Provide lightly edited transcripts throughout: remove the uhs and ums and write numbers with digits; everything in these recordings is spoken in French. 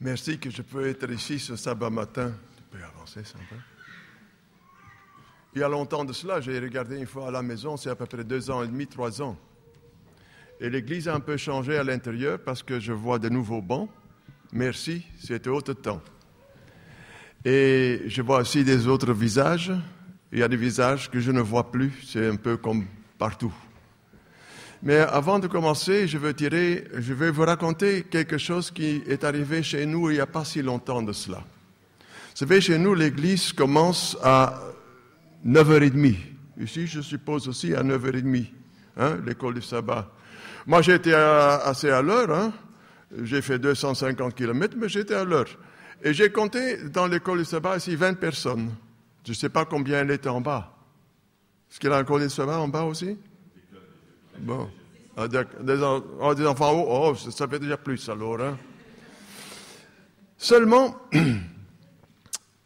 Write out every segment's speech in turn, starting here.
Merci que je peux être ici ce sabbat matin. Tu peux avancer ça un peu. Il y a longtemps de cela, j'ai regardé une fois à la maison, c'est à peu près 2 ans et demi, 3 ans. Et l'église a un peu changé à l'intérieur parce que je vois de nouveaux bancs. Merci, c'était autre temps. Et je vois aussi des autres visages. Il y a des visages que je ne vois plus, c'est un peu comme partout. Mais avant de commencer, je vais vous raconter quelque chose qui est arrivé chez nous il n'y a pas si longtemps de cela. Vous savez, chez nous, l'église commence à 9h30. Ici, je suppose aussi à 9h30, l'école du sabbat. Moi, j'étais assez à l'heure. J'ai fait 250 km, mais j'étais à l'heure. Et j'ai compté dans l'école du sabbat ici 20 personnes. Je ne sais pas combien elle était en bas. Est-ce qu'il y a une école du sabbat en bas aussi? Bon. Des enfants hauts, ça fait déjà plus alors. Seulement,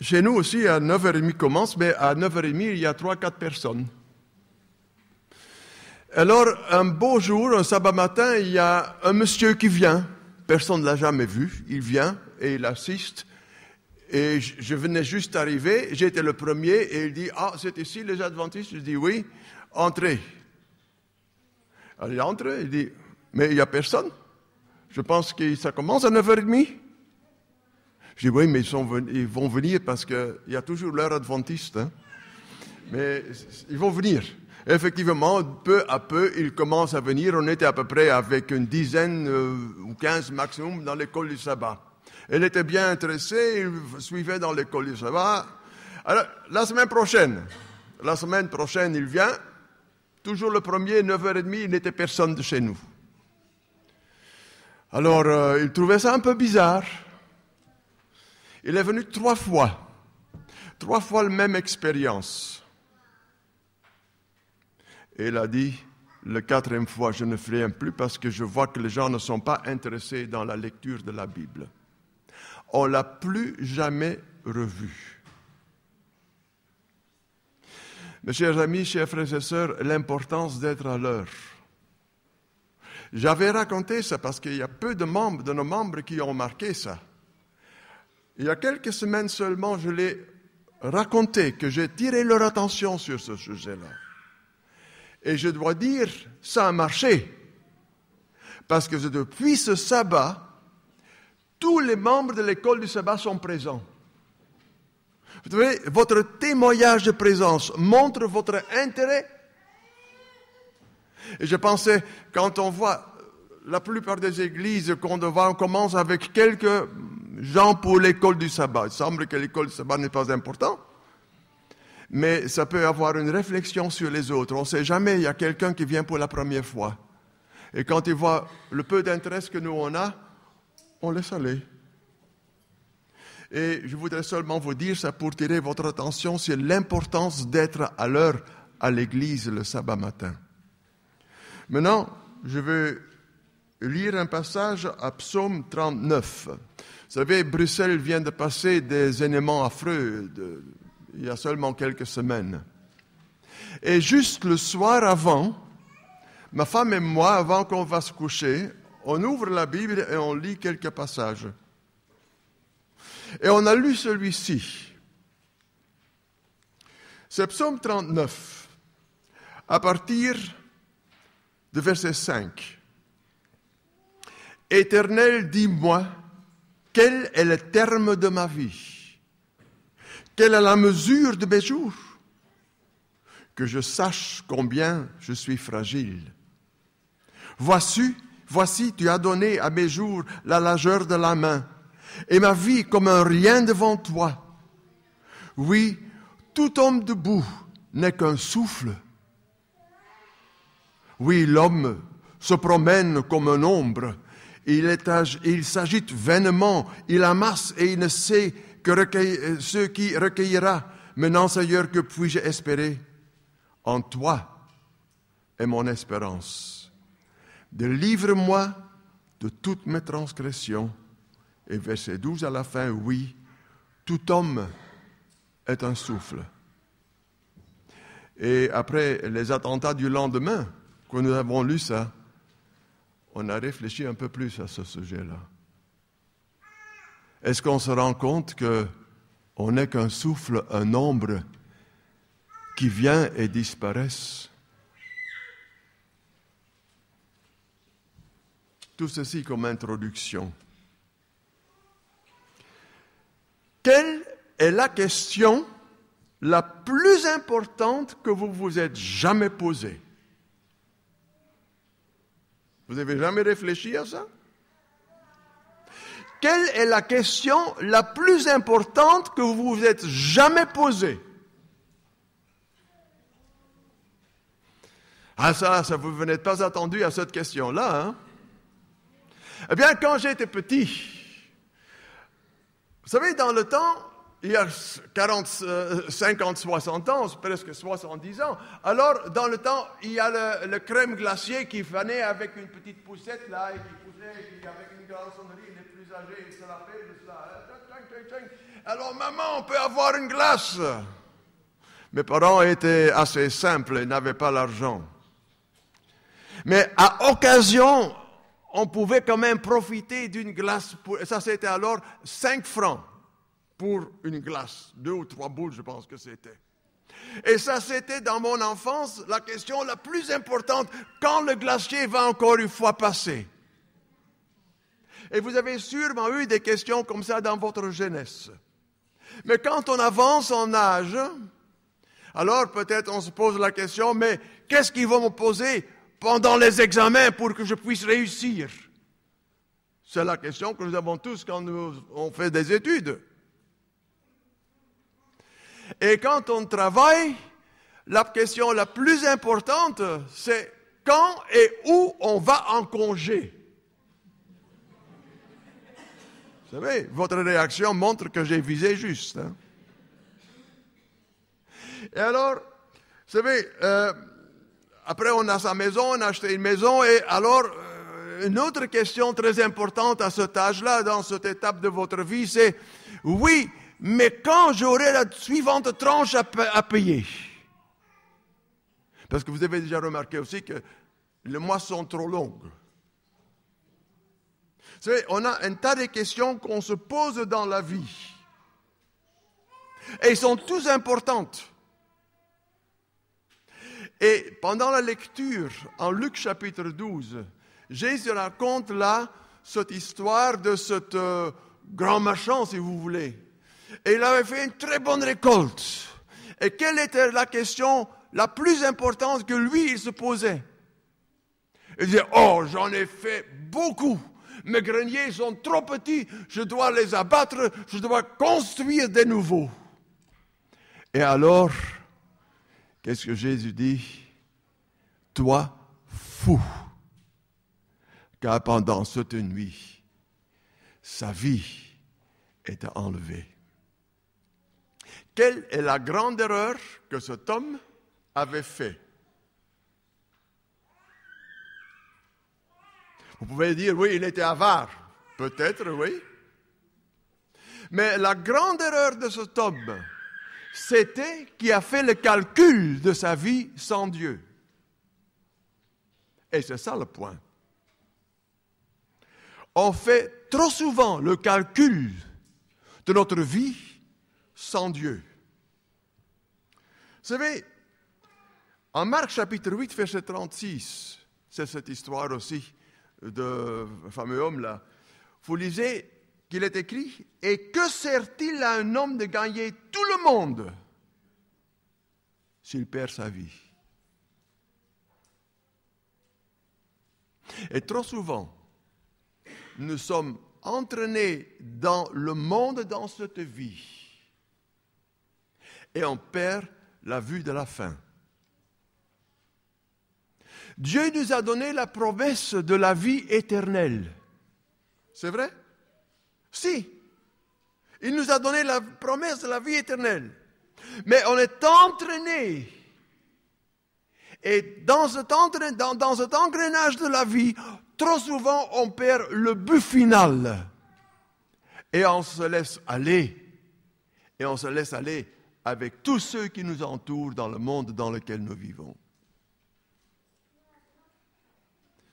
chez nous aussi, à 9h30 commence, mais à 9h30, il y a 3-4 personnes. Alors, un beau jour, un sabbat matin, il y a un monsieur qui vient. Personne ne l'a jamais vu. Il vient et il assiste. Et je venais juste d'arriver. J'étais le premier et il dit, c'est ici les adventistes? Je dis, oui, entrez. Alors, il entre, il dit, mais il n'y a personne. Je pense que ça commence à 9h30. Je dis, oui, mais ils vont venir parce qu'il y a toujours l'heure adventiste. Mais ils vont venir. Effectivement, peu à peu, ils commencent à venir. On était à peu près avec une dizaine ou 15 maximum dans l'école du sabbat. Elle était bien intéressée, il suivait dans l'école du sabbat. Alors, la semaine prochaine, il vient. Toujours le premier, 9h30, il n'était personne de chez nous. Alors, il trouvait ça un peu bizarre. Il est venu 3 fois. 3 fois la même expérience. Et il a dit, le 4e fois, je ne ferai plus parce que je vois que les gens ne sont pas intéressés dans la lecture de la Bible. On ne l'a plus jamais revu. Mes chers amis, chers frères et sœurs, l'importance d'être à l'heure. J'avais raconté ça parce qu'il y a peu de nos membres qui ont marqué ça. Il y a quelques semaines seulement, je l'ai raconté, que j'ai tiré leur attention sur ce sujet-là. Et je dois dire, ça a marché. Parce que depuis ce sabbat, tous les membres de l'école du sabbat sont présents. Vous savez, votre témoignage de présence montre votre intérêt. Et je pensais, quand on voit la plupart des églises, on commence avec quelques gens pour l'école du sabbat. Il semble que l'école du sabbat n'est pas importante. Mais ça peut avoir une réflexion sur les autres. On ne sait jamais, il y a quelqu'un qui vient pour la première fois. Et quand il voit le peu d'intérêt que nous on a, on laisse aller. Et je voudrais seulement vous dire ça pour tirer votre attention sur l'importance d'être à l'heure à l'église le sabbat matin. Maintenant, je vais lire un passage à Psaume 39. Vous savez, Bruxelles vient de passer des événements affreux il y a seulement quelques semaines. Et juste le soir avant, ma femme et moi, avant qu'on va se coucher, on ouvre la Bible et on lit quelques passages. Et on a lu celui-ci. C'est Psaume 39, à partir de verset 5. Éternel, dis-moi, quel est le terme de ma vie? Quelle est la mesure de mes jours? Que je sache combien je suis fragile. Voici, tu as donné à mes jours la largeur de la main, et ma vie comme un rien devant toi. Oui, tout homme debout n'est qu'un souffle. Oui, l'homme se promène comme une ombre. Il s'agite vainement, il amasse et il ne sait ce qui recueillera. Maintenant, Seigneur, que puis-je espérer? En toi est mon espérance. Délivre-moi de toutes mes transgressions. Et verset 12 à la fin, oui, tout homme est un souffle. Et après les attentats du lendemain, quand nous avons lu ça, on a réfléchi un peu plus à ce sujet-là. est-ce qu'on se rend compte qu'on n'est qu'un souffle, un ombre qui vient et disparaît? Tout ceci comme introduction. Quelle est la question la plus importante que vous vous êtes jamais posée? Vous avez jamais réfléchi à ça? Quelle est la question la plus importante que vous vous êtes jamais posée? Ah ça vous n'êtes pas attendu à cette question-là, hein? Eh bien, quand j'étais petit, vous savez, dans le temps, il y a 50, 60 ans, presque 70 ans, alors, dans le temps, il y a le crème glacier qui venait avec une petite poussette, là, et qui poussait, et puis avec une grande sonnerie, les plus âgés, ils se rappellent de cela. Alors, maman, on peut avoir une glace. Mes parents étaient assez simples, ils n'avaient pas l'argent. Mais à occasion, on pouvait quand même profiter d'une glace. Ça, c'était alors 5 francs pour une glace. 2 ou 3 boules, je pense que c'était. Et ça, c'était dans mon enfance la question la plus importante. Quand le glacier va encore une fois passer? Et vous avez sûrement eu des questions comme ça dans votre jeunesse. Mais quand on avance en âge, alors peut-être on se pose la question, mais qu'est-ce qu'ils vont me poser pendant les examens pour que je puisse réussir? C'est la question que nous avons tous quand on fait des études. Et quand on travaille, la question la plus importante, c'est quand et où on va en congé. Vous savez, votre réaction montre que j'ai visé juste. Hein? Et alors, vous savez, après on a sa maison, on a acheté une maison, et alors, une autre question très importante à cet âge-là, dans cette étape de votre vie, c'est, oui, mais quand j'aurai la suivante tranche à payer? Parce que vous avez déjà remarqué aussi que les mois sont trop longs. Vous savez, on a un tas de questions qu'on se pose dans la vie. Et elles sont toutes importantes. Et pendant la lecture, en Luc chapitre 12, Jésus raconte là cette histoire de ce grand marchand, si vous voulez. Et il avait fait une très bonne récolte. Et quelle était la question la plus importante que lui, il se posait? Il disait, oh, j'en ai fait beaucoup. Mes greniers sont trop petits, je dois les abattre, je dois construire des nouveaux. Et alors, qu'est-ce que Jésus dit? Toi, fou, car pendant cette nuit, sa vie était enlevée. Quelle est la grande erreur que cet homme avait faite? Vous pouvez dire, oui, il était avare. Peut-être, oui. Mais la grande erreur de cet homme, c'était qu'il a fait le calcul de sa vie sans Dieu. Et c'est ça le point. On fait trop souvent le calcul de notre vie sans Dieu. Vous savez, en Marc chapitre 8, verset 36, c'est cette histoire aussi de fameux homme-là. Vous lisez qu'il est écrit, « Et que sert-il à un homme de gagner tout le monde s'il perd sa vie ?» Et trop souvent, nous sommes entraînés dans le monde, dans cette vie, et on perd la vue de la fin. Dieu nous a donné la promesse de la vie éternelle. C'est vrai? Si. Il nous a donné la promesse de la vie éternelle. Mais on est entraîné. Et dans cet engrenage de la vie, trop souvent, on perd le but final. Et on se laisse aller. Et on se laisse aller avec tous ceux qui nous entourent dans le monde dans lequel nous vivons.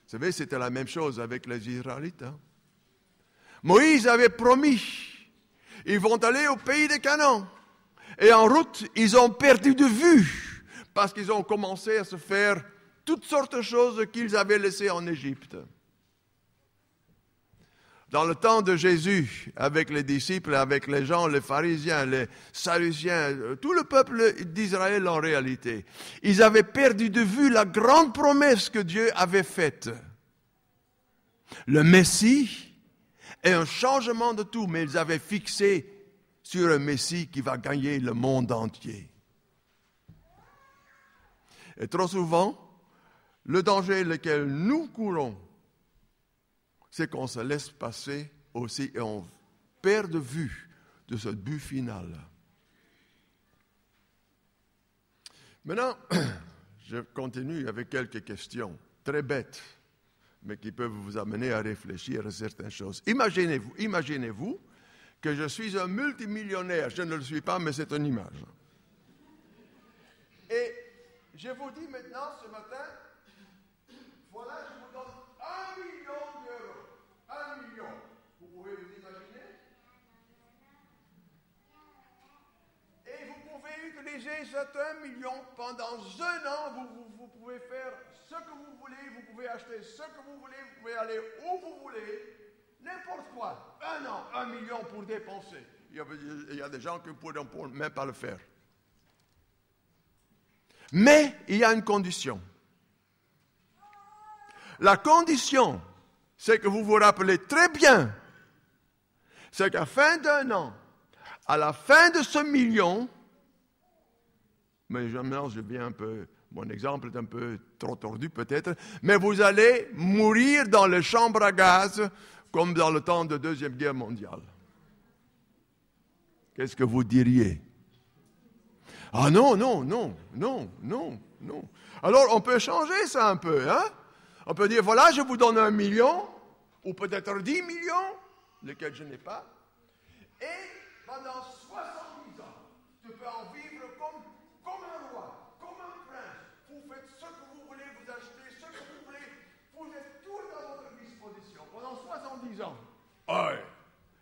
Vous savez, c'était la même chose avec les Israélites. Hein? Moïse avait promis Ils vont aller au pays de Canaan. Et en route, ils ont perdu de vue parce qu'ils ont commencé à se faire toutes sortes de choses qu'ils avaient laissées en Égypte. Dans le temps de Jésus, avec les disciples, avec les gens, les pharisiens, les sadduciens, tout le peuple d'Israël en réalité, ils avaient perdu de vue la grande promesse que Dieu avait faite. Le Messie est un changement de tout, mais ils avaient fixé sur un Messie qui va gagner le monde entier. Et trop souvent, le danger lequel nous courons, c'est qu'on se laisse passer aussi et on perd de vue de ce but final. Maintenant, je continue avec quelques questions très bêtes, mais qui peuvent vous amener à réfléchir à certaines choses. Imaginez-vous que je suis un multimillionnaire. Je ne le suis pas, mais c'est une image. Et je vous dis maintenant, ce matin, voilà, je vous donne 1 million d'euros. 1 million. Vous pouvez vous imaginer? Et vous pouvez utiliser cet 1 million pendant 1 an. Vous pouvez faire ce que vous voulez, vous pouvez acheter ce que vous voulez, vous pouvez aller où vous voulez, n'importe quoi. 1 an, 1 million pour dépenser. Il y a des gens qui ne pourront même pas le faire. Mais il y a une condition. La condition, c'est que vous vous rappelez très bien, c'est qu'à la fin d'1 an, à la fin de ce million, mais maintenant je viens un peu, mon exemple est un peu trop tordu peut-être, mais vous allez mourir dans les chambres à gaz comme dans le temps de la Deuxième Guerre mondiale. Qu'est-ce que vous diriez? Ah non. Alors on peut changer ça un peu, hein? On peut dire, voilà, je vous donne 1 million, ou peut-être 10 millions, lesquels je n'ai pas, et pendant 70 ans, tu peux en vivre comme un roi, comme un prince. Vous faites ce que vous voulez, vous achetez ce que vous voulez, vous êtes tout à votre disposition pendant 70 ans. Ouais,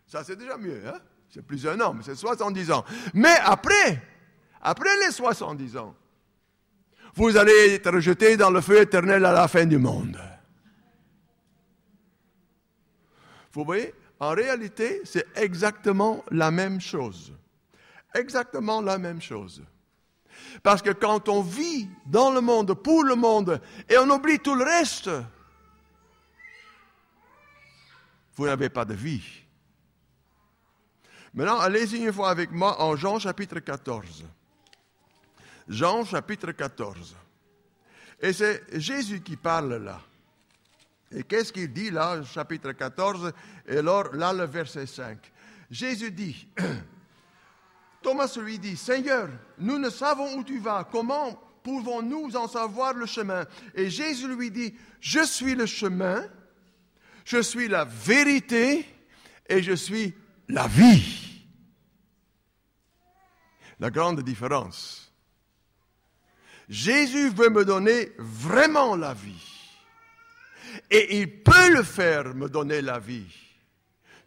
ça c'est déjà mieux, hein? C'est plus un an, mais c'est 70 ans. Mais après les 70 ans, vous allez être jeté dans le feu éternel à la fin du monde. Vous voyez, en réalité, c'est exactement la même chose. Exactement la même chose. Parce que quand on vit dans le monde, pour le monde, et on oublie tout le reste, vous n'avez pas de vie. Maintenant, allez-y une fois avec moi en Jean chapitre 14. Jean chapitre 14. Et c'est Jésus qui parle là. Et qu'est-ce qu'il dit là, chapitre 14, et alors là le verset 5. Jésus dit, Thomas lui dit, Seigneur, nous ne savons où tu vas, comment pouvons-nous en savoir le chemin? Et Jésus lui dit, je suis le chemin, je suis la vérité et je suis la vie. La grande différence. Jésus veut me donner vraiment la vie. Et il peut le faire, me donner la vie.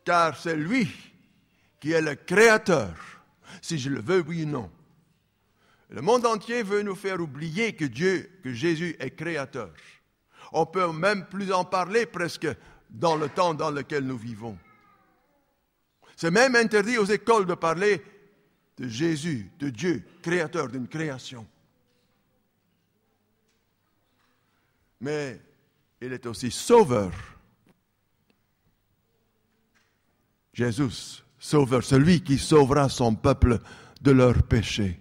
Car c'est lui qui est le créateur, si je le veux, oui ou non. Le monde entier veut nous faire oublier que Jésus est créateur. On peut même plus en parler presque dans le temps dans lequel nous vivons. C'est même interdit aux écoles de parler de Jésus, de Dieu, créateur d'une création. Mais il est aussi sauveur. Jésus, sauveur, celui qui sauvera son peuple de leurs péchés.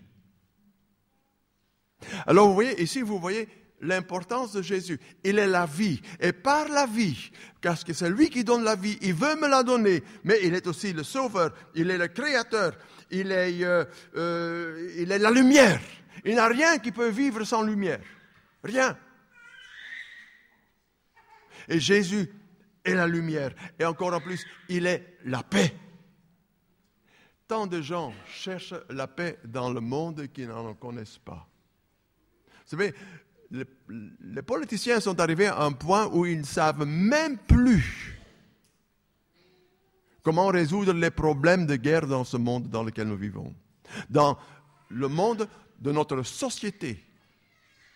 Alors vous voyez, ici vous voyez l'importance de Jésus. Il est la vie. Et par la vie, parce que c'est lui qui donne la vie, il veut me la donner, mais il est aussi le sauveur, il est le créateur, il est la lumière. Il n'y a rien qui peut vivre sans lumière. Rien. Et Jésus est la lumière. Et encore en plus, il est la paix. Tant de gens cherchent la paix dans le monde qui n'en connaissent pas. Vous savez, les politiciens sont arrivés à un point où ils ne savent même plus Comment résoudre les problèmes de guerre dans ce monde dans lequel nous vivons? Dans le monde de notre société.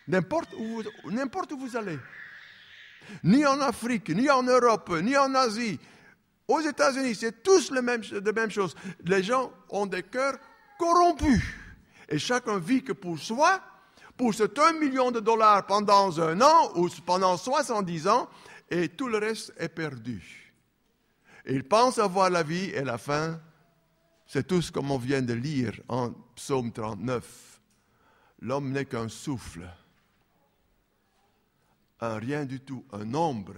N'importe où vous allez. Ni en Afrique, ni en Europe, ni en Asie. Aux États-Unis, c'est tous la même chose. Les gens ont des cœurs corrompus. Et chacun vit que pour soi, pour cet $1 million pendant 1 an ou pendant 70 ans, et tout le reste est perdu. Et ils pensent avoir la vie et la fin, c'est tout ce qu'on vient de lire en Psaume 39. L'homme n'est qu'un souffle, un rien du tout, un ombre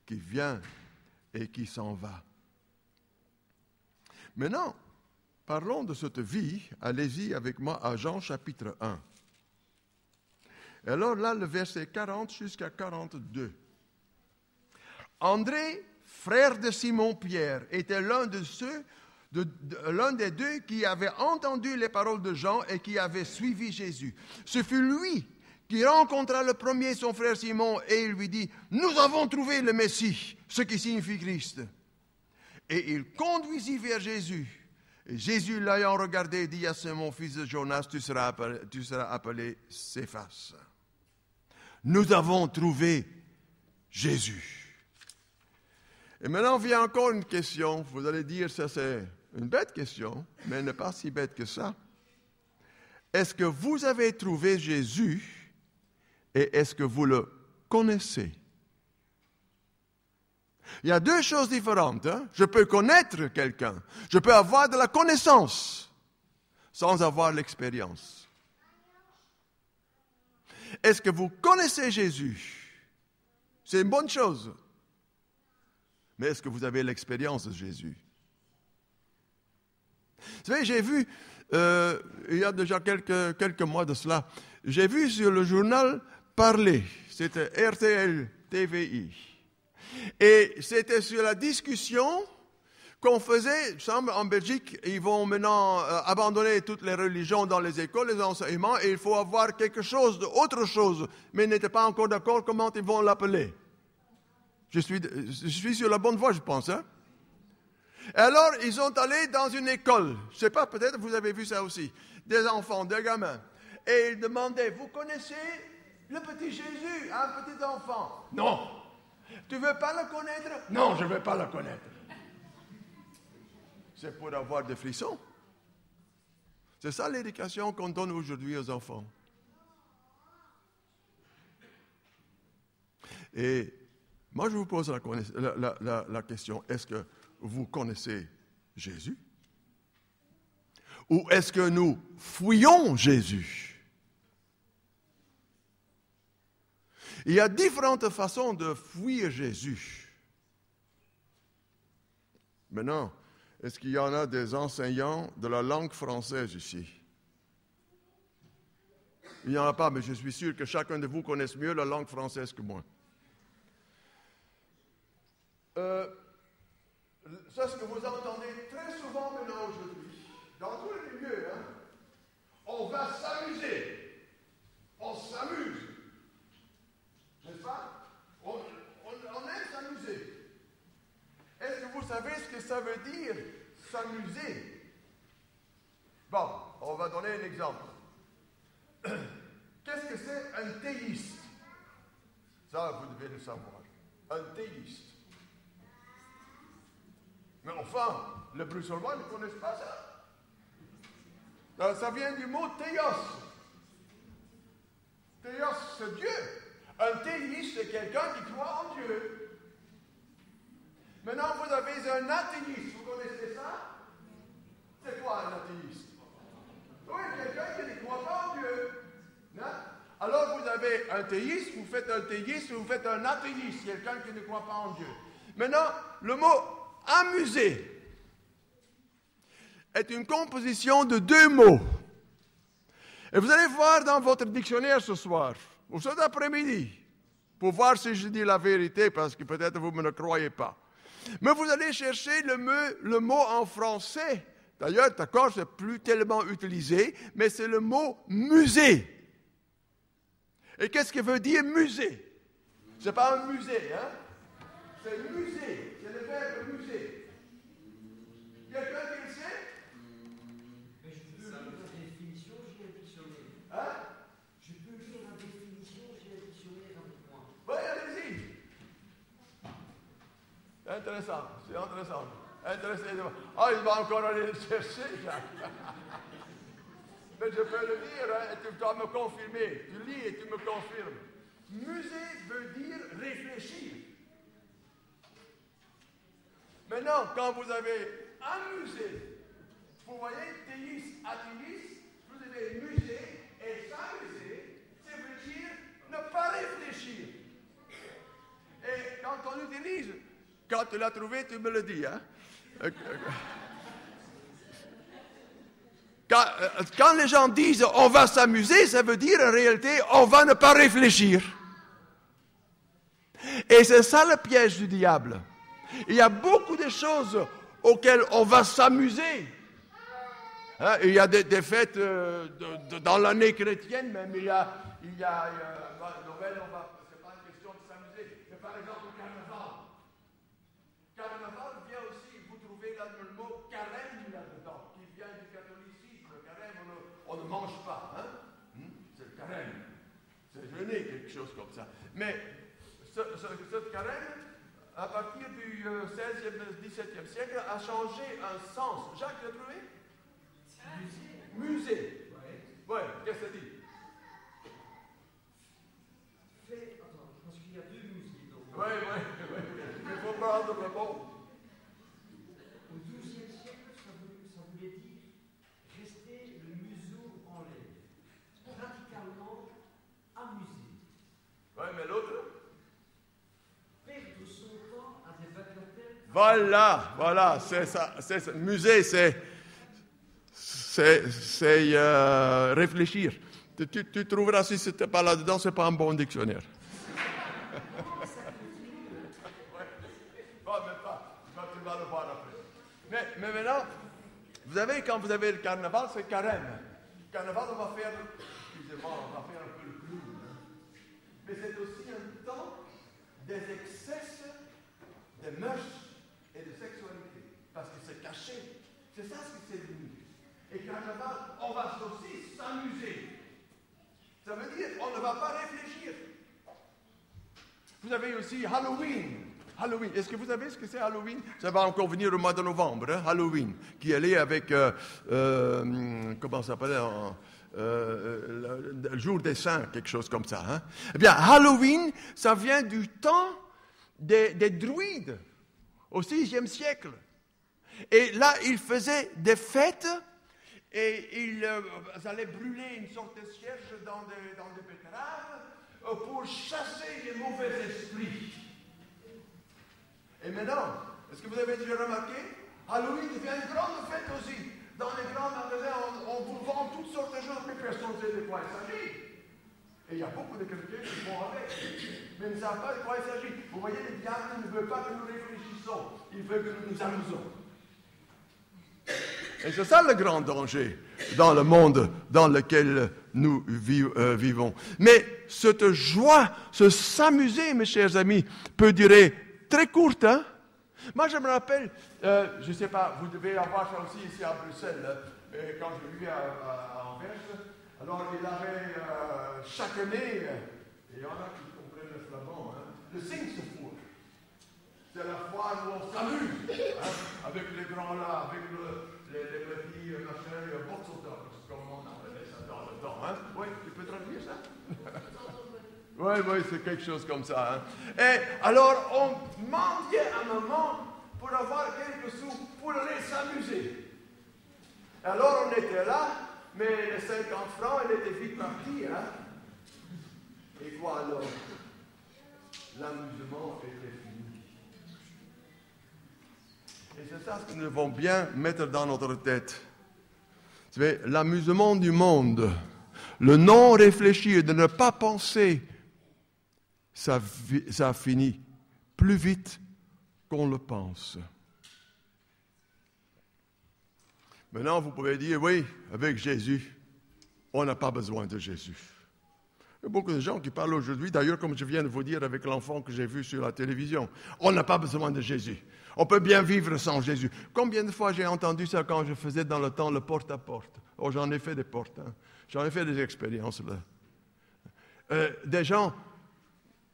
qui vient et qui s'en va. Maintenant, parlons de cette vie. Allez-y avec moi à Jean chapitre 1. Et alors là, le verset 40 jusqu'à 42. André, frère de Simon-Pierre, était l'un des deux qui avait entendu les paroles de Jean et qui avait suivi Jésus. Ce fut lui qui rencontra le premier son frère Simon et il lui dit « Nous avons trouvé le Messie », ce qui signifie Christ. Et il conduisit vers Jésus. Et Jésus, l'ayant regardé, dit à Simon, fils de Jonas, tu seras appelé Céphas. Nous avons trouvé Jésus. Et maintenant vient encore une question. Vous allez dire, ça c'est une bête question, mais elle n'est pas si bête que ça. Est-ce que vous avez trouvé Jésus et est-ce que vous le connaissez? Il y a deux choses différentes. Je peux connaître quelqu'un. Je peux avoir de la connaissance sans avoir l'expérience. Est-ce que vous connaissez Jésus? C'est une bonne chose. Mais est-ce que vous avez l'expérience de Jésus? Vous savez, j'ai vu, il y a déjà quelques mois de cela, j'ai vu sur le journal Parler, c'était RTL TVI. Et c'était sur la discussion qu'on faisait, il semble, en Belgique, ils vont maintenant abandonner toutes les religions dans les écoles, les enseignements, et il faut avoir quelque chose d'autre chose, mais ils n'étaient pas encore d'accord comment ils vont l'appeler. Je suis sur la bonne voie, je pense. Hein? Et alors, ils sont allés dans une école. Je ne sais pas, peut-être vous avez vu ça aussi. Des enfants, des gamins. Et ils demandaient, vous connaissez le petit Jésus, un petit enfant? Non. Tu ne veux pas le connaître? Non, je ne veux pas le connaître. C'est pour avoir des frissons. C'est ça l'éducation qu'on donne aujourd'hui aux enfants. Et moi, je vous pose la question, est-ce que vous connaissez Jésus? Ou est-ce que nous fuyons Jésus? Il y a différentes façons de fuir Jésus. Maintenant, est-ce qu'il y en a des enseignants de la langue française ici? Il n'y en a pas, mais je suis sûr que chacun de vous connaisse mieux la langue française que moi. C'est ce que vous entendez très souvent maintenant aujourd'hui, dans tous les milieux. Hein? On va s'amuser. On s'amuse. N'est-ce pas? On aime s'amuser. Est-ce que vous savez ce que ça veut dire, s'amuser? Bon, on va donner un exemple. Qu'est-ce que c'est un théiste? Ça, vous devez le savoir. Un théiste. Mais enfin, le plus souvent ne connaissent pas ça. Ça vient du mot théos. Théos, c'est Dieu. Un théiste, c'est quelqu'un qui croit en Dieu. Maintenant, vous avez un athéiste. Vous connaissez ça? C'est quoi un athéiste? Oui, quelqu'un qui ne croit pas en Dieu. Non? Alors, vous avez un théiste, vous faites un théiste, vous faites un athéiste, quelqu'un qui ne croit pas en Dieu. Maintenant, le mot amuser est une composition de deux mots. Et vous allez voir dans votre dictionnaire ce soir, ou cet après-midi, pour voir si je dis la vérité, parce que peut-être vous ne me croyez pas. Mais vous allez chercher le mot en français. D'ailleurs, d'accord, c'est plus tellement utilisé, mais c'est le mot musée. Et qu'est-ce que veut dire musée? C'est pas un musée, hein? C'est musée, c'est le verbe musée. Intéressant, c'est intéressant. Ah, il va encore aller le chercher, Jacques. Mais je peux le dire, hein, et tu dois me confirmer. Tu lis et tu me confirmes. Musée veut dire réfléchir. Maintenant, quand vous avez un musée, vous voyez, théis, athéis, vous avez musée, et s'amuser, ça veut dire ne pas réfléchir. Et quand on utilise, quand tu l'as trouvé, tu me le dis, hein? Quand les gens disent on va s'amuser, ça veut dire en réalité on va ne pas réfléchir. Et c'est ça le piège du diable. Il y a beaucoup de choses auxquelles on va s'amuser. Hein, il y a des fêtes dans l'année chrétienne, même il y a Noël, c'est pas une question de s'amuser. Mais par exemple le carnaval. Carnaval vient aussi, vous trouvez là le mot carême là-dedans, qui vient du catholicisme. Le carême, on ne mange pas. Hein? C'est le carême. C'est jeûner, quelque chose comme ça. Mais ce carême, à partir du 16e, 17e siècle, a changé un sens. Jacques, tu l'as trouvé? Musée. Oui, qu'est-ce que ça dit? Attends, je pense qu'il y a deux musées. Oui. Il faut prendre le bon. Au XIIe siècle, ça voulait dire rester le museau en l'air, radicalement amusé. Oui, mais l'autre? Perdre son temps à des bagatelles. Voilà, c'est ça. Musée, c'est réfléchir. Tu trouveras, si ce n'était pas là-dedans, ce n'est pas un bon dictionnaire. Tu vas le voir après. Mais maintenant, vous savez, quand vous avez le carnaval, c'est carême. Le carnaval, on va faire un peu le clown. Mais c'est aussi un temps des excès de mœurs et de sexualité. Parce que c'est caché. C'est ça ce que c'est devenu. Et carnaval, on va aussi s'amuser. Ça veut dire on ne va pas réfléchir. Vous avez aussi Halloween. Est-ce que vous savez ce que c'est Halloween? Ça va encore venir au mois de novembre, hein? Halloween, qui est lié avec, comment ça s'appelle, le jour des saints, quelque chose comme ça. Hein? Eh bien, Halloween, ça vient du temps des druides, au VIe siècle. Et là, ils faisaient des fêtes et ils allaient brûler une sorte de cierge dans des betteraves pour chasser les mauvais esprits. Et maintenant, est-ce que vous avez déjà remarqué? Halloween devient une grande fête aussi. Dans les grands magasins, on vous vend toutes sortes de choses, mais personne ne sait de quoi il s'agit. Et il y a beaucoup de chrétiens qui vont avec, mais ils ne savent pas de quoi il s'agit. Vous voyez, le diable ne veut pas que nous réfléchissons, il veut que nous nous amusons. Et c'est ça le grand danger dans le monde dans lequel nous vivons. Mais cette joie, ce s'amuser, mes chers amis, peut durer très courte. Hein? Moi, je me rappelle, je ne sais pas, vous devez avoir ça aussi ici à Bruxelles, hein, quand je vivais à Anvers. Alors, il avait chaque année, et il y en a qui comprennent le flamand, hein, le Singsevoer. C'est la foire où on s'amuse, hein, avec les grands là, avec les petits machins, botsotters, comme on appelait ça dans le temps. Hein. Oui, tu peux traduire ça? Oui, c'est quelque chose comme ça. Hein. Et alors, on mendiait un moment pour avoir quelques sous pour aller s'amuser. Alors, on était là, mais les 50 francs, ils étaient vite partis. Hein. Et quoi alors? L'amusement était fini. Et c'est ça ce que nous devons bien mettre dans notre tête. Vous savez, l'amusement du monde, le non-réfléchir, de ne pas penser, ça finit plus vite qu'on le pense. Maintenant, vous pouvez dire, oui, avec Jésus, on n'a pas besoin de Jésus. Il y a beaucoup de gens qui parlent aujourd'hui, d'ailleurs, comme je viens de vous dire avec l'enfant que j'ai vu sur la télévision, on n'a pas besoin de Jésus. On peut bien vivre sans Jésus. Combien de fois j'ai entendu ça quand je faisais dans le temps le porte-à-porte? Oh, j'en ai fait des portes, hein. J'en ai fait des expériences là. Des gens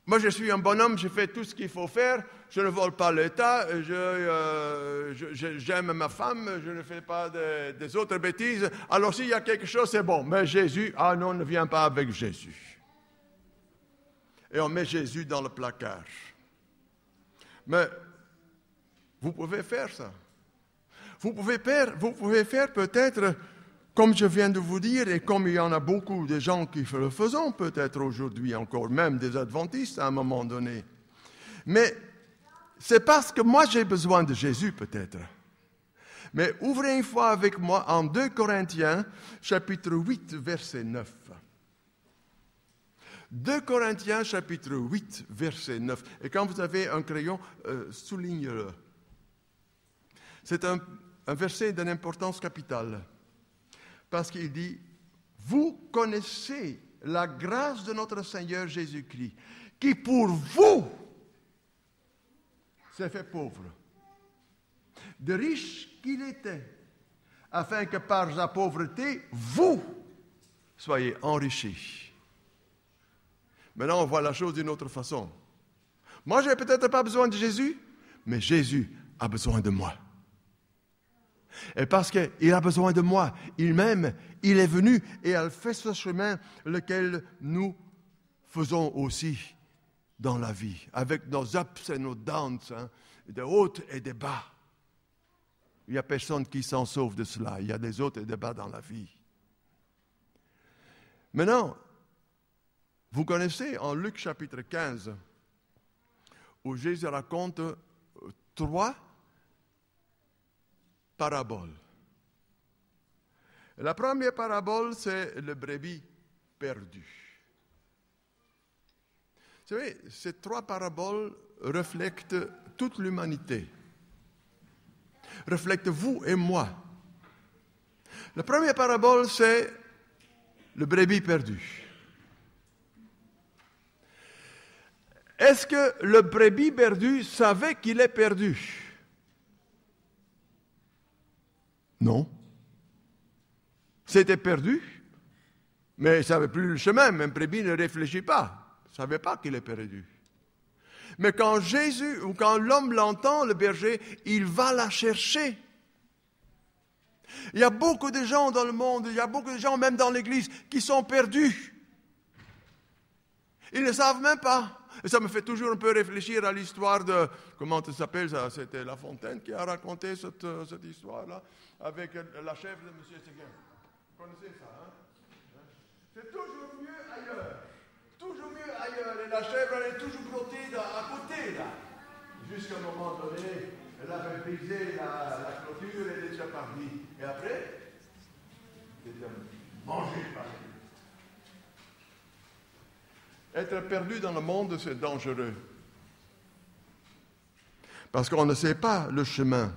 Moi, je suis un bonhomme, je fais tout ce qu'il faut faire, je ne vole pas l'État, j'aime ma femme, je ne fais pas des autres bêtises. Alors s'il y a quelque chose, c'est bon. Mais Jésus, ah non, ne viens pas avec Jésus. Et on met Jésus dans le placard. Mais vous pouvez faire ça. Vous pouvez faire peut-être, comme je viens de vous dire, et comme il y en a beaucoup de gens qui le font peut-être aujourd'hui encore, même des adventistes à un moment donné. Mais c'est parce que moi j'ai besoin de Jésus peut-être. Mais ouvrez une fois avec moi en 2 Corinthiens, chapitre 8, verset 9. 2 Corinthiens, chapitre 8, verset 9. Et quand vous avez un crayon, souligne-le. C'est un verset d'une importance capitale. Parce qu'il dit, vous connaissez la grâce de notre Seigneur Jésus-Christ, qui pour vous s'est fait pauvre, de riche qu'il était, afin que par sa pauvreté, vous soyez enrichis. Maintenant, on voit la chose d'une autre façon. Moi, je n'ai peut-être pas besoin de Jésus, mais Jésus a besoin de moi. Et parce qu'il a besoin de moi, il-même, il est venu et a fait ce chemin lequel nous faisons aussi dans la vie, avec nos ups et nos downs, des hauts et des bas. Il n'y a personne qui s'en sauve de cela. Il y a des hauts et des bas dans la vie. Maintenant, vous connaissez en Luc chapitre 15, où Jésus raconte 3 paraboles. La première parabole, c'est le brebis perdu. Vous savez, ces 3 paraboles reflètent toute l'humanité, reflètent vous et moi. La première parabole, c'est le brebis perdu. Est-ce que le brebis perdu savait qu'il est perdu? Non. C'était perdu, mais il ne savait plus le chemin. Même brebis ne réfléchit pas. Il ne savait pas qu'il est perdu. Mais quand Jésus, ou quand l'homme l'entend, le berger, il va la chercher. Il y a beaucoup de gens dans le monde, il y a beaucoup de gens même dans l'Église qui sont perdus. Ils ne savent même pas. Et ça me fait toujours un peu réfléchir à l'histoire de, comment ça s'appelle ça? C'était La Fontaine qui a raconté cette histoire-là avec la chèvre de M. Séguin. Vous connaissez ça, hein? C'est toujours mieux ailleurs. Toujours mieux ailleurs. Et la chèvre, elle est toujours blottée à côté, là. Jusqu'à un moment donné, elle avait brisé la clôture et elle est déjà partie. Et après, c'était mangé par elle. Être perdu dans le monde, c'est dangereux. Parce qu'on ne sait pas le chemin.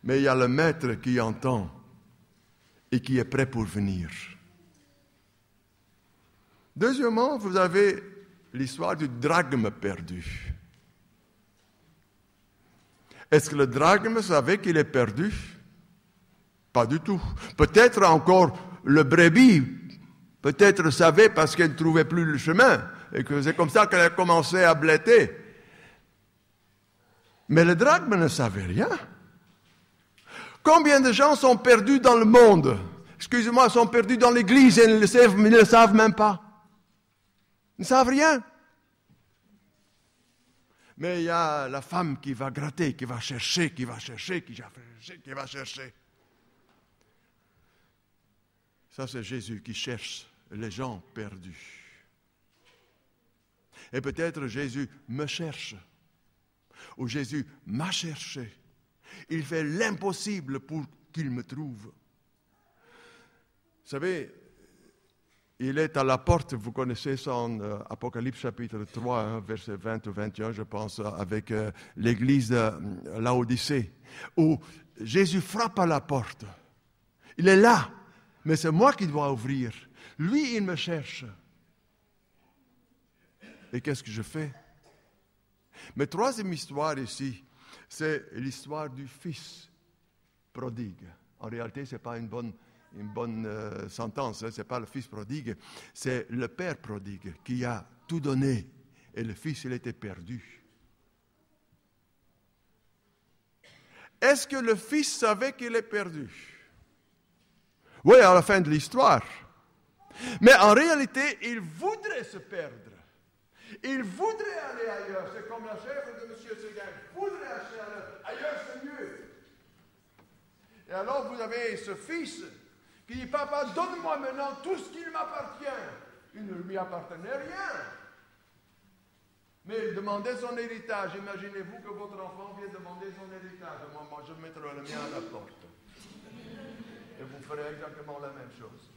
Mais il y a le maître qui entend et qui est prêt pour venir. Deuxièmement, vous avez l'histoire du drachme perdu. Est-ce que le drachme savait qu'il est perdu? Pas du tout. Peut-être encore le brebis, peut-être savait parce qu'elle ne trouvait plus le chemin et que c'est comme ça qu'elle a commencé à bléter. Mais le drachme ne savait rien. Combien de gens sont perdus dans le monde? Excusez-moi, sont perdus dans l'Église et ils ne le savent même pas. Ils ne savent rien. Mais il y a la femme qui va gratter, qui va chercher, qui va chercher. Ça, c'est Jésus qui cherche les gens perdus. Et peut-être Jésus me cherche, ou Jésus m'a cherché. Il fait l'impossible pour qu'il me trouve. Vous savez, il est à la porte, vous connaissez ça en Apocalypse chapitre 3, verset 20 ou 21, je pense, avec l'église de Laodicée, où Jésus frappe à la porte. Il est là, mais c'est moi qui dois ouvrir. Lui, il me cherche. Et qu'est-ce que je fais? Mais troisième histoire ici, c'est l'histoire du fils prodigue. En réalité, ce n'est pas une bonne sentence, hein? Ce n'est pas le fils prodigue, c'est le père prodigue qui a tout donné, et le Fils, il était perdu. Est-ce que le Fils savait qu'il est perdu? Oui, à la fin de l'histoire. Mais en réalité, il voudrait se perdre. Il voudrait aller ailleurs. C'est comme la chèvre de M. Séguin. Il voudrait aller ailleurs, c'est mieux. Et alors, vous avez ce fils qui dit, papa, donne-moi maintenant tout ce qui m'appartient. Il ne lui appartenait rien. Mais il demandait son héritage. Imaginez-vous que votre enfant vient demander son héritage. Moi, je mettrai le mien à la porte. Et vous ferez exactement la même chose.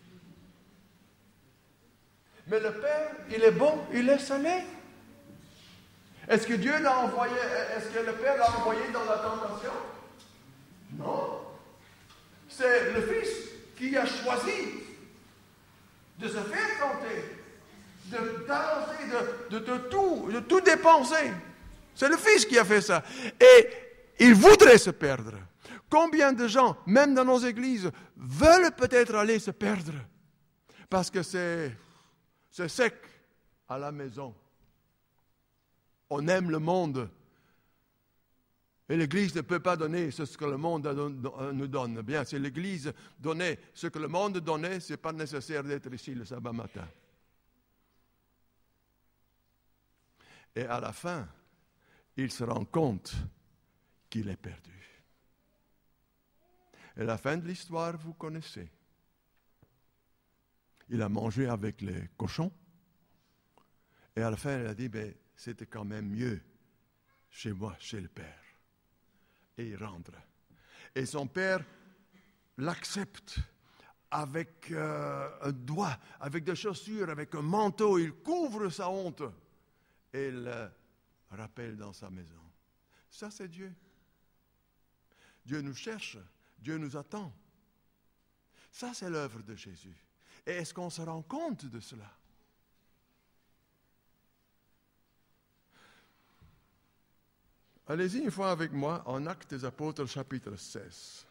Mais le Père, il est bon, il laisse aller. Est-ce que Dieu l'a envoyé, est-ce que le Père l'a envoyé dans la tentation? Non. C'est le Fils qui a choisi de se faire tenter, de tout dépenser. C'est le Fils qui a fait ça. Et il voudrait se perdre. Combien de gens, même dans nos églises, veulent peut-être aller se perdre parce que c'est sec à la maison. On aime le monde. Et l'Église ne peut pas donner ce que le monde nous donne. Bien, si l'Église donnait ce que le monde donnait, ce n'est pas nécessaire d'être ici le sabbat matin. Et à la fin, il se rend compte qu'il est perdu. Et la fin de l'histoire, vous connaissez. Il a mangé avec les cochons. Et à la fin, il a dit, ben, c'était quand même mieux chez moi, chez le Père. Et il rentre. Et son Père l'accepte avec un doigt, avec des chaussures, avec un manteau. Il couvre sa honte et le rappelle dans sa maison. Ça, c'est Dieu. Dieu nous cherche. Dieu nous attend. Ça, c'est l'œuvre de Jésus. Et est-ce qu'on se rend compte de cela? Allez-y une fois avec moi en Actes des Apôtres, chapitre 16.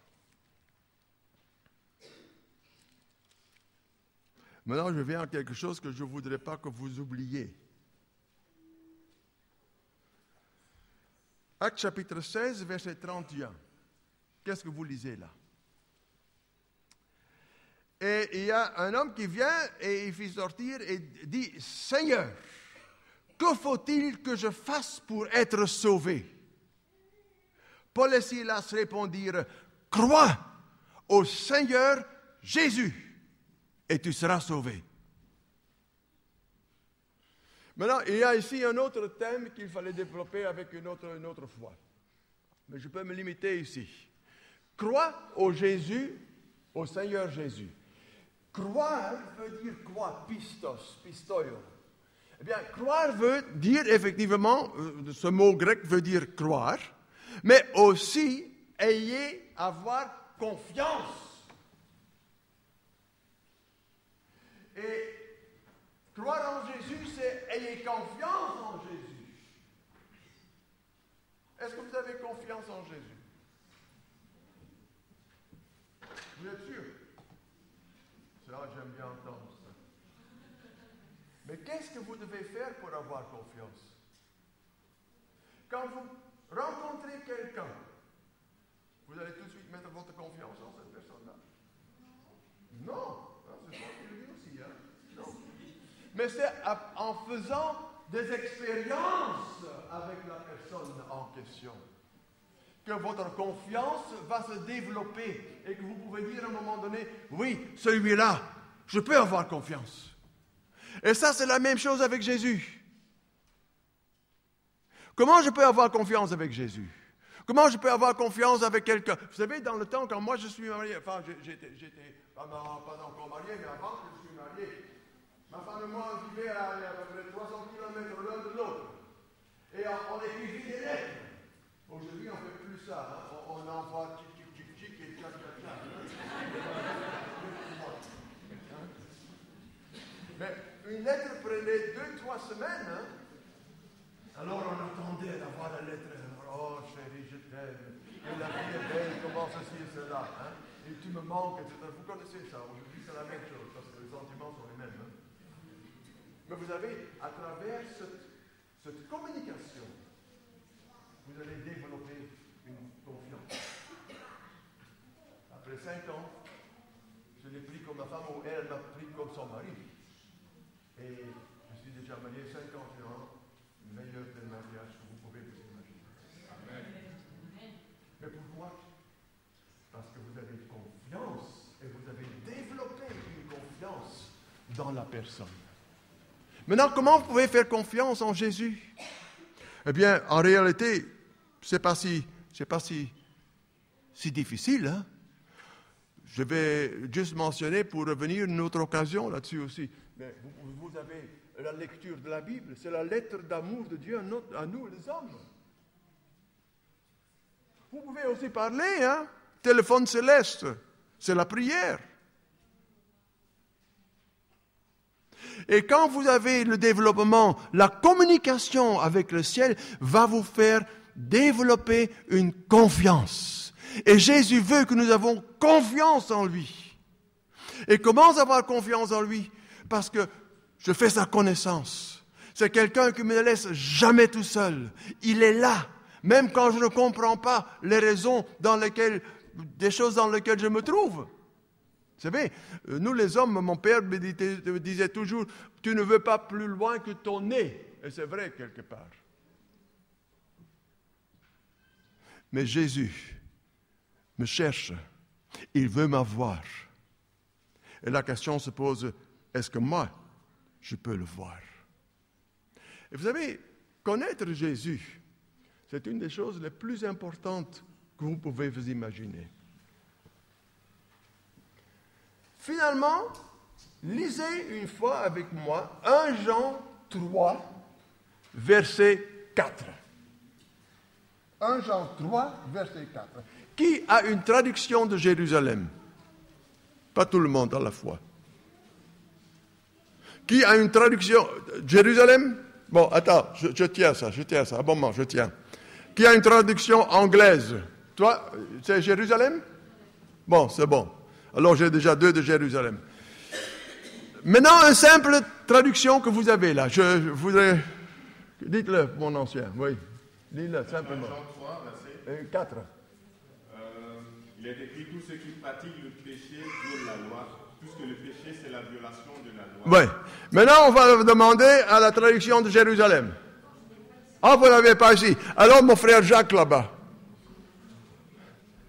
Maintenant, je viens à quelque chose que je ne voudrais pas que vous oubliez. Actes chapitre 16, verset 31. Qu'est-ce que vous lisez là? Et il y a un homme qui vient et il fit sortir et dit, « Seigneur, que faut-il que je fasse pour être sauvé? » Paul et Silas répondirent, « Crois au Seigneur Jésus et tu seras sauvé. » Maintenant, il y a ici un autre thème qu'il fallait développer avec une autre foi. Mais je peux me limiter ici. Crois au Jésus, au Seigneur Jésus. Croire veut dire quoi? Pistos, pistoio. Eh bien, croire veut dire effectivement, ce mot grec veut dire croire, mais aussi avoir confiance. Et croire en Jésus, c'est ayez confiance en Jésus. Est-ce que vous avez confiance en Jésus? Vous êtes sûr? Ça, j'aime bien entendre ça. Mais qu'est-ce que vous devez faire pour avoir confiance? Quand vous rencontrez quelqu'un, vous allez tout de suite mettre votre confiance en cette personne-là? Non. C'est ça qu'il dit aussi, hein? Non. Mais c'est en faisant des expériences avec la personne en question que votre confiance va se développer et que vous pouvez dire à un moment donné, oui, celui-là, je peux avoir confiance. Et ça, c'est la même chose avec Jésus. Comment je peux avoir confiance avec Jésus? Comment je peux avoir confiance avec quelqu'un? Vous savez, dans le temps, quand moi je suis marié, enfin, j'étais pas encore marié, mais avant que je suis marié, ma femme et moi, on vivait à peu près 300 km l'un de l'autre. Et on écrivait des lettres. Aujourd'hui, on ne fait plus ça. Hein? On envoie tic et tchac. Mais une lettre prenait 2-3 semaines. Hein? Alors on attendait d'avoir la lettre. Oh chérie, je t'aime. Et la vie est belle, comment ceci et cela. Hein? Et tu me manques, etc. Vous connaissez ça. Aujourd'hui, c'est la même chose, parce que les sentiments sont les mêmes. Hein? Mais vous avez, à travers cette communication, vous allez développer une confiance. Après 5 ans, je l'ai pris comme ma femme ou elle m'a pris comme son mari. Et je suis déjà marié 51 ans, le meilleur des mariages que vous pouvez vous imaginer. Amen. Mais pourquoi? Parce que vous avez confiance et vous avez développé une confiance dans la personne. Maintenant, comment vous pouvez faire confiance en Jésus? Eh bien, en réalité, c'est pas si difficile, hein? Je vais juste mentionner pour revenir une autre occasion là-dessus aussi. Mais vous avez la lecture de la Bible, c'est la lettre d'amour de Dieu à nous les hommes. Vous pouvez aussi parler, hein? Téléphone céleste, c'est la prière. Et quand vous avez le développement, la communication avec le ciel va vous faire développer une confiance. Et Jésus veut que nous avons confiance en lui. Et comment avoir confiance en lui? Parce que je fais sa connaissance. C'est quelqu'un qui ne me laisse jamais tout seul. Il est là, même quand je ne comprends pas les raisons des choses dans lesquelles je me trouve. Vous savez, nous les hommes, mon père me disait toujours, tu ne veux pas plus loin que ton nez. Et c'est vrai quelque part. Mais Jésus me cherche. Il veut m'avoir. Et la question se pose, est-ce que moi, je peux le voir? Et vous savez, connaître Jésus, c'est une des choses les plus importantes que vous pouvez vous imaginer. Finalement, lisez une fois avec moi 1 Jean 3, verset 4. 1 Jean 3, verset 4. Qui a une traduction de Jérusalem? Pas tout le monde à la fois. Qui a une traduction de Jérusalem? Bon, attends, je tiens ça. Un moment, je tiens. Qui a une traduction anglaise? Toi, c'est Jérusalem? Bon, c'est bon. Alors j'ai déjà 2 de Jérusalem. Maintenant, une simple traduction que vous avez là. Je voudrais... Dites-le, mon ancien, oui. Dites-le simplement. Jean 3, verset 4. Il est écrit, tout ce qui pratique le péché viole la loi, puisque le péché, c'est la violation de la loi. Oui. Maintenant, on va demander à la traduction de Jérusalem. Ah, vous ne l'avez pas ici. Alors, mon frère Jacques, là-bas.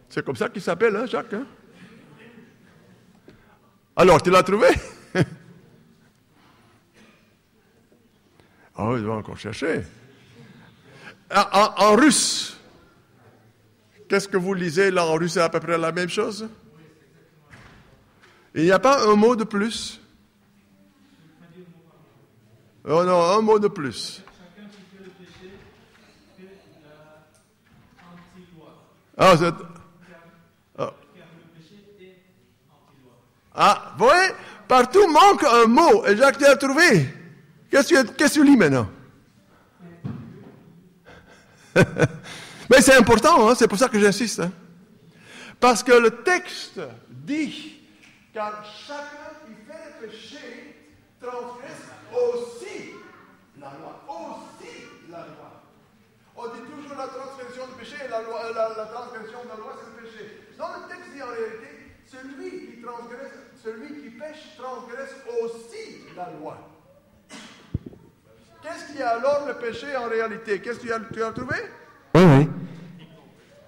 C'est comme ça qu'il s'appelle, hein, Jacques, hein? Alors, tu l'as trouvé? Ah oui, il doit encore chercher. En russe, qu'est-ce que vous lisez là en russe? C'est à peu près la même chose? Il n'y a pas un mot de plus? Oh non, un mot de plus. Chacun qui fait le péché fait l'anti-loi. Ah, c'est... Car le péché est anti-loi. Ah, vous voyez, partout manque un mot. Et Jacques, tu as trouvé. Qu'est-ce que tu lis maintenant? Mais c'est important, hein, c'est pour ça que j'insiste. Hein. Parce que le texte dit, car chacun qui fait le péché transgresse aussi la loi. Aussi la loi. On dit toujours la transgression du péché et la transgression de la loi, c'est le péché. Dans le texte dit en réalité, celui qui pêche transgresse aussi la loi. Qu'est-ce qu'il y a alors le péché en réalité? Qu'est-ce que tu as trouvé? Oui.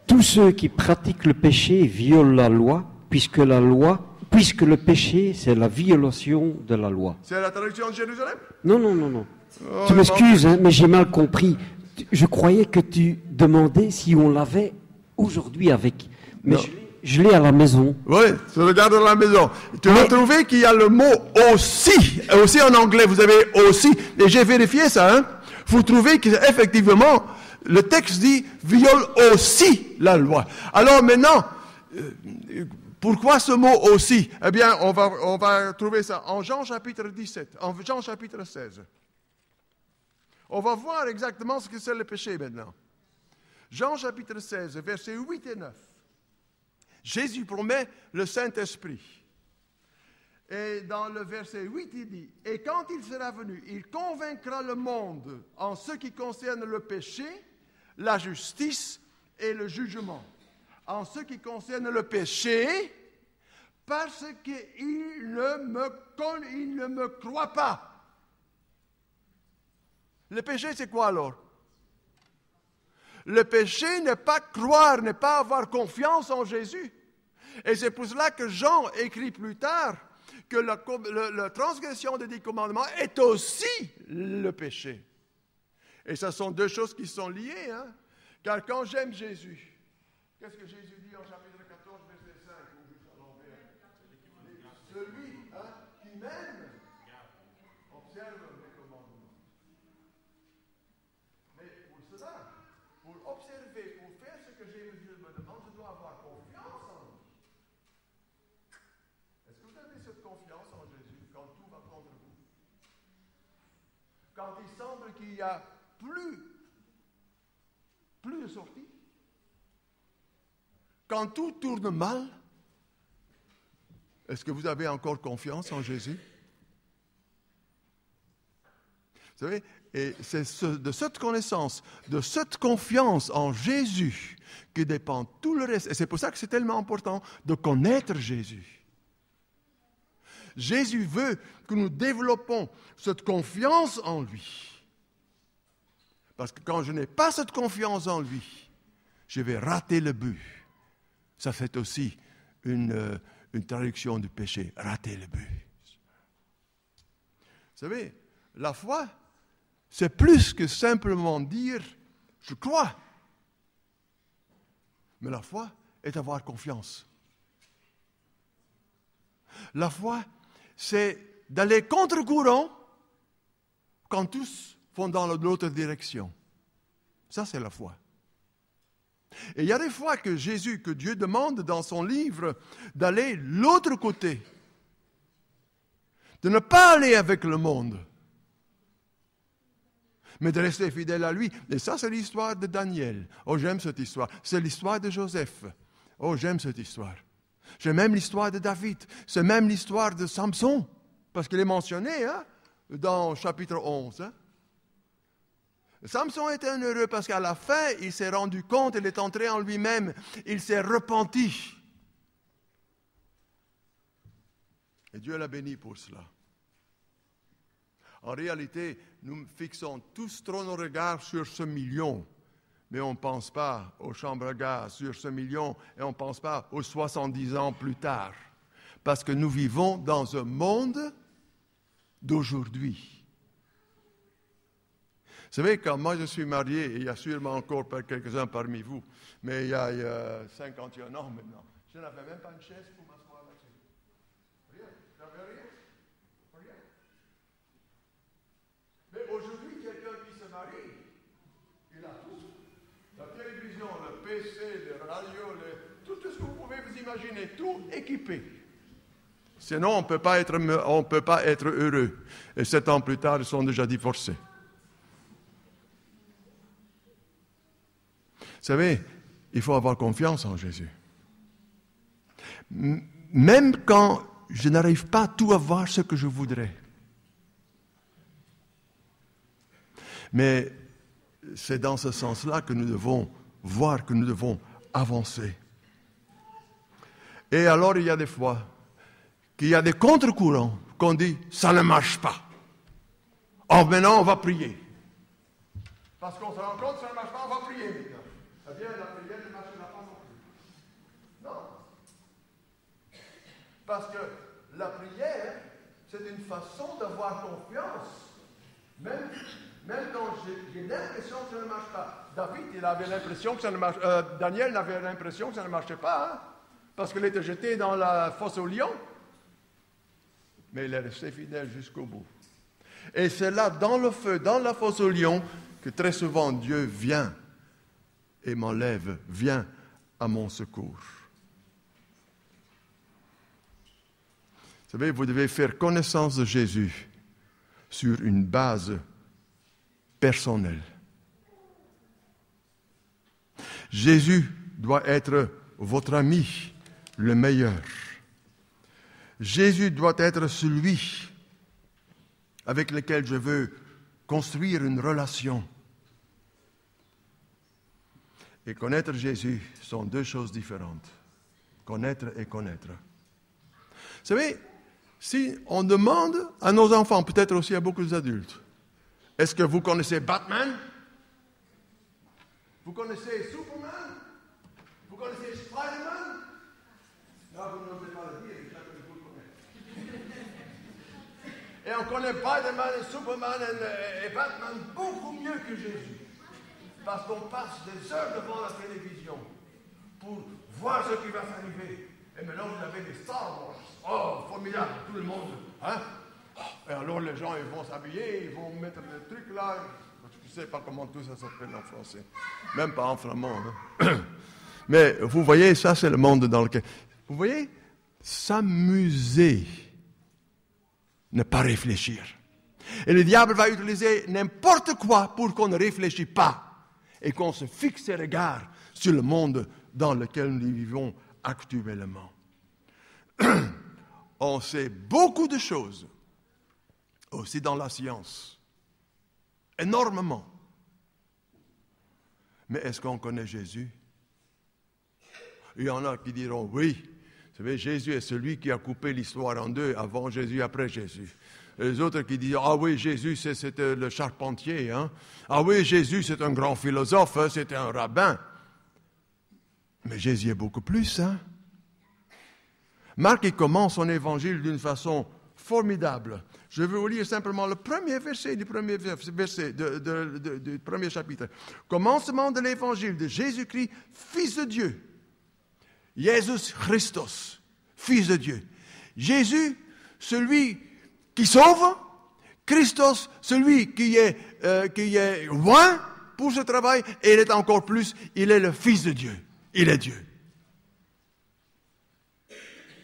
Tous ceux qui pratiquent le péché violent la loi, puisque le péché, c'est la violation de la loi. C'est la traduction de Jérusalem? Non. Oh, Tu m'excuses, hein, mais j'ai mal compris. Je croyais que tu demandais si on l'avait aujourd'hui avec. Mais je l'ai à la maison. Oui, tu regardes à la maison. Tu as trouvé qu'il y a le mot aussi. Aussi en anglais, vous avez aussi. Et j'ai vérifié ça. Hein. Vous trouvez qu'effectivement, le texte dit viole aussi la loi. Alors maintenant, pourquoi ce mot aussi? Eh bien, on va trouver ça en Jean chapitre 17, en Jean chapitre 16. On va voir exactement ce que c'est le péché maintenant. Jean chapitre 16, versets 8 et 9. Jésus promet le Saint-Esprit. Et dans le verset 8, il dit, « Et quand il sera venu, il convaincra le monde en ce qui concerne le péché, la justice et le jugement. » En ce qui concerne le péché, parce qu'il ne me croit pas. Le péché, c'est quoi alors? Le péché n'est pas croire, n'est pas avoir confiance en Jésus. Et c'est pour cela que Jean écrit plus tard que la transgression des 10 commandements est aussi le péché. Et ce sont deux choses qui sont liées. Hein? Car quand j'aime Jésus, qu'est-ce que Jésus dit en chapitre 14, verset 5? Celui qui m'aime observe mes commandements. Mais pour cela, pour observer, pour faire ce que Jésus me demande, je dois avoir confiance en lui. Est-ce que vous avez cette confiance en Jésus quand tout va contre vous? Quand il semble qu'il n'y a plus de sortie? Quand tout tourne mal? Est-ce que vous avez encore confiance en Jésus? Vous savez, et c'est de cette connaissance, de cette confiance en Jésus que dépend tout le reste. Et c'est pour ça que c'est tellement important de connaître Jésus. Jésus veut que nous développons cette confiance en lui. Parce que quand je n'ai pas cette confiance en lui, je vais rater le but. Ça fait aussi une traduction du péché, rater le but. Vous savez, la foi, c'est plus que simplement dire « je crois ». Mais la foi est avoir confiance. La foi, c'est d'aller contre-courant quand tous vont dans l'autre direction. Ça, c'est la foi. Et il y a des fois que Dieu demande dans son livre d'aller l'autre côté, de ne pas aller avec le monde, mais de rester fidèle à lui. Et ça, c'est l'histoire de Daniel. Oh, j'aime cette histoire. C'est l'histoire de Joseph. Oh, j'aime cette histoire. J'aime même l'histoire de David. C'est même l'histoire de Samson, parce qu'il est mentionné dans chapitre 11. Samson était un heureux parce qu'à la fin, il s'est rendu compte, il est entré en lui-même, il s'est repenti. Et Dieu l'a béni pour cela. En réalité, nous fixons tous trop nos regards sur ce million, mais on ne pense pas aux chambres à gaz sur ce million et on ne pense pas aux 70 ans plus tard. Parce que nous vivons dans un monde d'aujourd'hui. Vous savez, quand moi je suis marié, et il y a sûrement encore quelques-uns parmi vous, mais il y a 51 ans maintenant, je n'avais même pas une chaise pour m'asseoir là-dessus. Rien, j'avais rien. Mais aujourd'hui, quelqu'un qui se marie, il a tout. La télévision, le PC, le radio, tout ce que vous pouvez vous imaginer, tout équipé. Sinon, on ne peut pas être heureux. Et 7 ans plus tard, ils sont déjà divorcés. Vous savez, il faut avoir confiance en Jésus. Même quand je n'arrive pas à tout avoir ce que je voudrais. Mais c'est dans ce sens-là que nous devons voir, que nous devons avancer. Et alors, il y a des fois qu'il y a des contre-courants qu'on dit « ça ne marche pas ». Oh, maintenant, on va prier. Parce qu'on se rend compte que ça ne marche pas, on va prier maintenant. Eh bien, la prière ne marchera pas non plus. Non. Parce que la prière, c'est une façon d'avoir confiance. Même quand j'ai l'impression que ça ne marche pas. David, il avait l'impression que ça ne marche pas. Daniel avait l'impression que ça ne marchait pas, parce qu'il était jeté dans la fosse aux lions. Mais il est resté fidèle jusqu'au bout. Et c'est là, dans le feu, dans la fosse aux lions, que très souvent Dieu vient et m'enlève, vient à mon secours. Vous savez, vous devez faire connaissance de Jésus sur une base personnelle. Jésus doit être votre ami, le meilleur. Jésus doit être celui avec lequel je veux construire une relation. Et connaître Jésus sont deux choses différentes. Connaître et connaître. Vous savez, si on demande à nos enfants, peut-être aussi à beaucoup d'adultes, est-ce que vous connaissez Batman? Vous connaissez Superman? Vous connaissez Spider-Man? Non, vous n'osez pas le dire, chacun de vous le connaît. Et on connaît Spider-Man et Superman et Batman beaucoup mieux que Jésus. Parce qu'on passe des heures devant la télévision pour voir ce qui va s'arriver. Et maintenant, vous avez des Star Wars. Oh, formidable, tout le monde. Hein? Et alors, les gens, ils vont s'habiller, ils vont mettre des trucs là. Je ne sais pas comment tout ça s'appelle en français. Même pas en flamand. Hein? Mais vous voyez, ça, c'est le monde dans lequel... Vous voyez, s'amuser, ne pas réfléchir. Et le diable va utiliser n'importe quoi pour qu'on ne réfléchisse pas et qu'on se fixe ses regards sur le monde dans lequel nous vivons actuellement. On sait beaucoup de choses, aussi dans la science, énormément. Mais est-ce qu'on connaît Jésus? Il y en a qui diront, oui, vous savez, Jésus est celui qui a coupé l'histoire en deux, avant Jésus, après Jésus. Les autres qui disent, ah oui, Jésus, c'était le charpentier. Hein? Ah oui, Jésus, c'est un grand philosophe, hein? C'était un rabbin. Mais Jésus est beaucoup plus. Hein? Marc, il commence son évangile d'une façon formidable. Je vais vous lire simplement le premier verset du premier du premier chapitre. Commencement de l'évangile de Jésus-Christ, Fils de Dieu. Jésus Christos, Fils de Dieu. Jésus, celui qui sauve, Christos, celui qui est loin pour ce travail, et il est encore plus, il est le Fils de Dieu. Il est Dieu.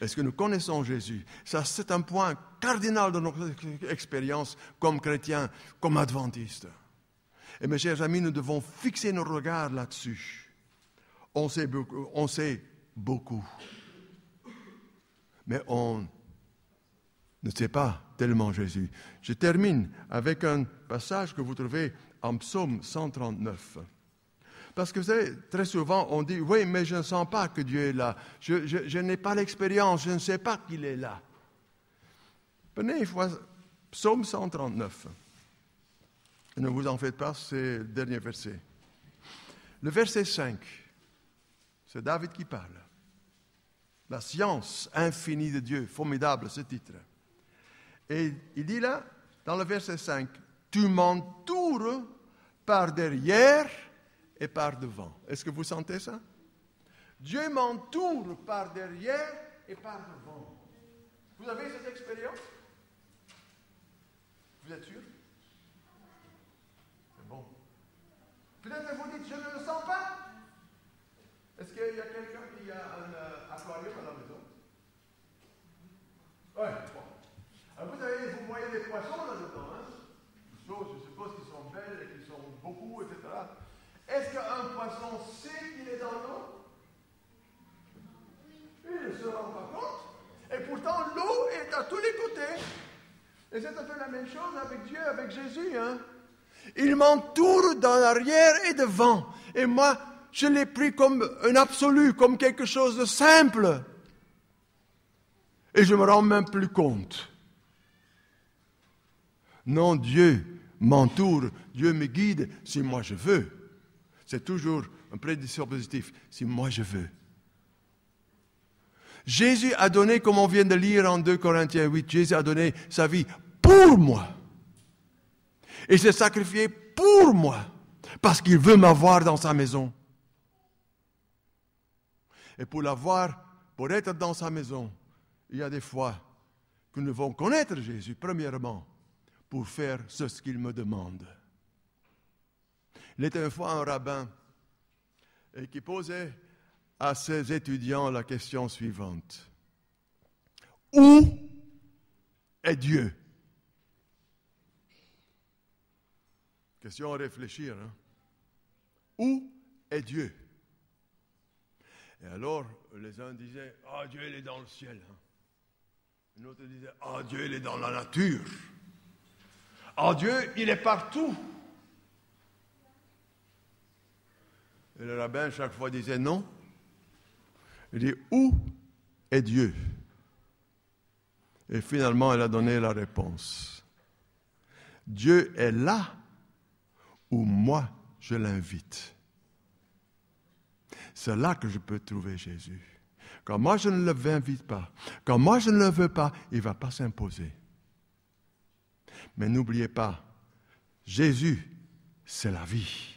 Est-ce que nous connaissons Jésus? Ça, c'est un point cardinal de notre expérience comme chrétiens, comme adventistes. Et mes chers amis, nous devons fixer nos regards là-dessus. On sait beaucoup. Mais on ne sait pas tellement Jésus. Je termine avec un passage que vous trouvez en Psaume 139. Parce que vous savez, très souvent, on dit, oui, mais je ne sens pas que Dieu est là. Je n'ai pas l'expérience, je ne sais pas qu'il est là. Prenez une fois Psaume 139. Ne vous en faites pas, c'est le dernier verset. Le verset 5, c'est David qui parle. La science infinie de Dieu, formidable ce titre. Et il dit là, dans le verset 5, « Tu m'entoures par derrière et par devant. » Est-ce que vous sentez ça? Dieu m'entoure par derrière et par devant. Vous avez cette expérience? Vous êtes sûr? C'est bon. Peut-être que vous dites, je ne le sens pas. Est-ce qu'il y a quelqu'un qui a un aquarium à la maison? Oui, bon. Alors vous voyez des poissons là-dedans, hein? Des choses, je suppose, qui sont belles et qui sont beaucoup, etc. Est-ce qu'un poisson sait qu'il est dans l'eau? Il ne se rend pas compte. Et pourtant, l'eau est à tous les côtés. Et c'est un peu la même chose avec Dieu, avec Jésus. Hein? Il m'entoure dans l'arrière et devant. Et moi, je l'ai pris comme un absolu, comme quelque chose de simple. Et je ne me rends même plus compte. Non, Dieu m'entoure, Dieu me guide si moi je veux. C'est toujours un présuppositif, si moi je veux. Jésus a donné, comme on vient de lire en 2 Corinthiens 8, Jésus a donné sa vie pour moi. Il s'est sacrifié pour moi, parce qu'il veut m'avoir dans sa maison. Et pour l'avoir, pour être dans sa maison, il y a des fois que nous devons connaître Jésus, premièrement, pour faire ce qu'il me demande. Il était une fois un rabbin et qui posait à ses étudiants la question suivante. Où est Dieu? Question à réfléchir. Hein? Où est Dieu? Et alors, les uns disaient, Dieu, il est dans le ciel. Hein? Un autre disait, ah, Dieu, il est dans la nature. Ah, Dieu, il est partout. Et le rabbin, chaque fois, disait non. Il dit, où est Dieu? Et finalement, elle a donné la réponse. Dieu est là où moi, je l'invite. C'est là que je peux trouver Jésus. Quand moi, je ne l'invite pas, quand moi, je ne le veux pas, il ne va pas s'imposer. Mais n'oubliez pas, Jésus, c'est la vie.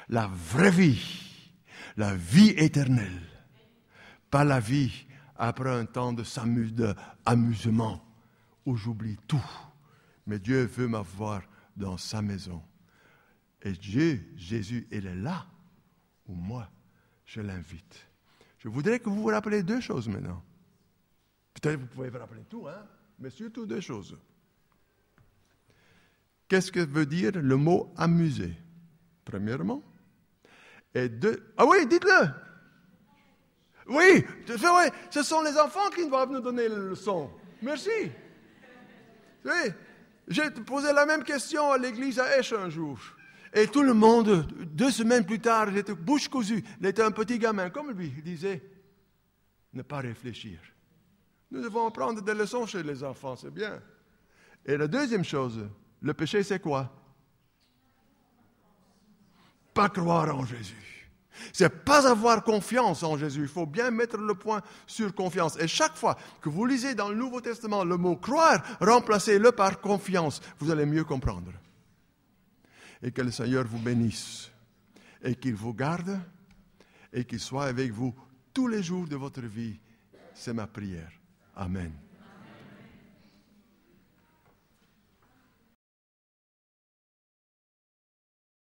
La vraie vie. La vie éternelle. Pas la vie après un temps d'amusement où j'oublie tout. Mais Dieu veut m'avoir dans sa maison. Et Dieu, Jésus, il est là où moi, je l'invite. Je voudrais que vous vous rappeliez deux choses maintenant. Peut-être que vous pouvez vous rappeler tout, hein? Mais surtout deux choses. Qu'est-ce que veut dire le mot amuser? Premièrement. Et deux... Ah oui, dites-le! Oui, ce sont les enfants qui doivent nous donner la leçon. Merci. Oui, j'ai posé la même question à l'église à Esch un jour. Et tout le monde, 2 semaines plus tard, j'étais bouche cousue. Il était un petit gamin, comme lui, il disait, ne pas réfléchir. Nous devons apprendre des leçons chez les enfants, c'est bien. Et la deuxième chose, le péché, c'est quoi? Pas croire en Jésus. C'est pas avoir confiance en Jésus. Il faut bien mettre le point sur confiance. Et chaque fois que vous lisez dans le Nouveau Testament le mot croire, remplacez-le par confiance. Vous allez mieux comprendre. Et que le Seigneur vous bénisse. Et qu'il vous garde. Et qu'il soit avec vous tous les jours de votre vie. C'est ma prière. Amen.